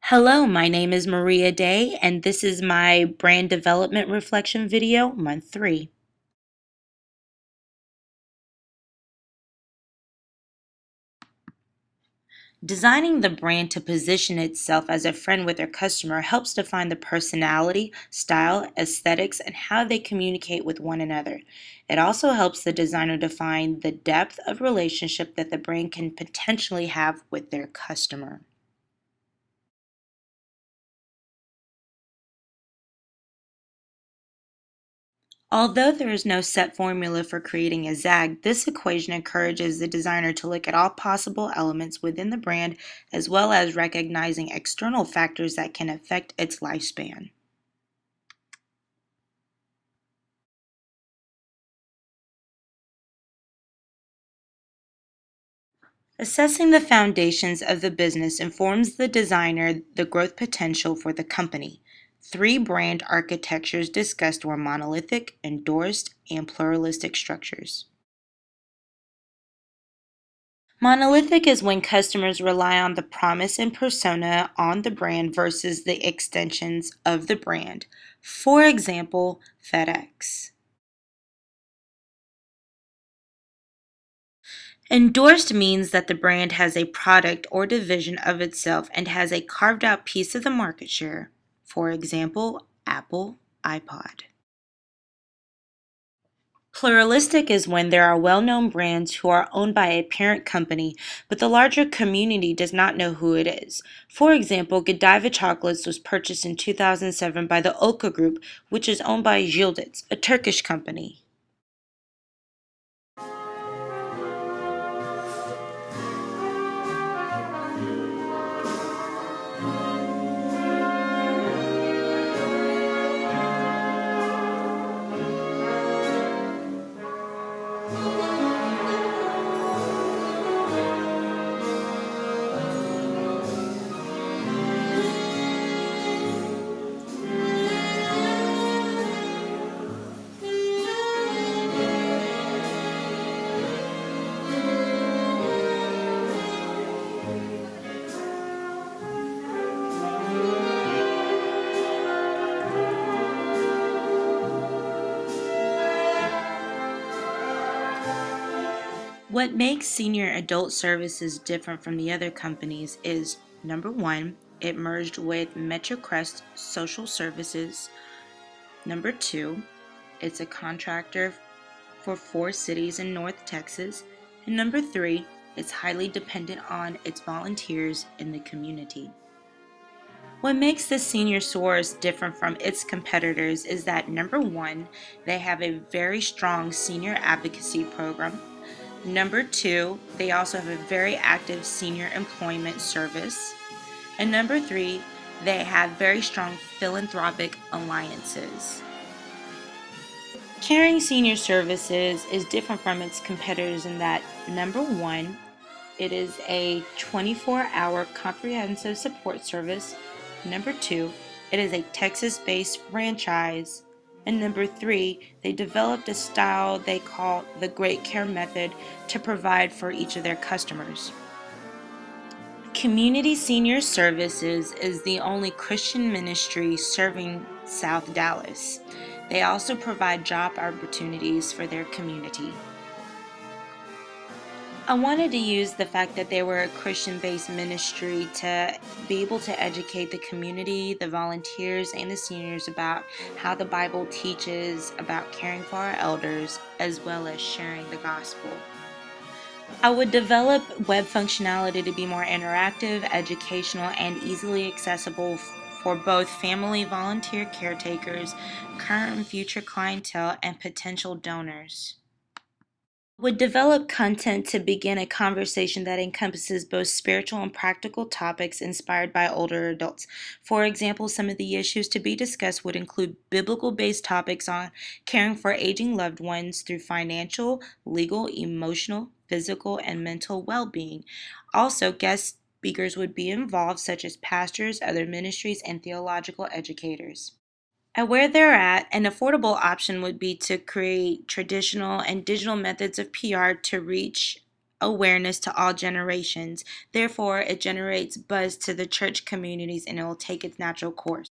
Hello, my name is Maria Day, and this is my brand development reflection video, month 3. Designing the brand to position itself as a friend with their customer helps define the personality, style, aesthetics, and how they communicate with one another. It also helps the designer define the depth of relationship that the brand can potentially have with their customer. Although there is no set formula for creating a zag, this equation encourages the designer to look at all possible elements within the brand as well as recognizing external factors that can affect its lifespan. Assessing the foundations of the business informs the designer the growth potential for the company. 3 brand architectures discussed were monolithic, endorsed, and pluralistic structures. Monolithic is when customers rely on the promise and persona on the brand versus the extensions of the brand. For example, FedEx. Endorsed means that the brand has a product or division of itself and has a carved out piece of the market share. For example, Apple, iPod. Pluralistic is when there are well known brands who are owned by a parent company, but the larger community does not know who it is. For example, Godiva Chocolates was purchased in 2007 by the Oka Group, which is owned by Yildiz, a Turkish company. What makes senior adult services different from the other companies is number one, it merged with MetroCrest Social Services. Number two, it's a contractor for 4 cities in North Texas. And number three, it's highly dependent on its volunteers in the community. What makes the senior source different from its competitors is that number one, they have a very strong senior advocacy program. Number two, they also have a very active senior employment service. And number three, they have very strong philanthropic alliances. Caring Senior Services is different from its competitors in that number one, it is a 24-hour comprehensive support service. Number two, it is a Texas-based franchise. And number three, they developed a style they call the Great Care Method to provide for each of their customers. Community Senior Services is the only Christian ministry serving South Dallas. They also provide job opportunities for their community. I wanted to use the fact that they were a Christian-based ministry to be able to educate the community, the volunteers, and the seniors about how the Bible teaches about caring for our elders, as well as sharing the gospel. I would develop web functionality to be more interactive, educational, and easily accessible for both family volunteer caretakers, current and future clientele, and potential donors. Would develop content to begin a conversation that encompasses both spiritual and practical topics inspired by older adults. For example, some of the issues to be discussed would include biblical-based topics on caring for aging loved ones through financial, legal, emotional, physical, and mental well-being. Also, guest speakers would be involved, such as pastors, other ministries, and theological educators. At where they're at, an affordable option would be to create traditional and digital methods of PR to reach awareness to all generations. Therefore, it generates buzz to the church communities and it will take its natural course.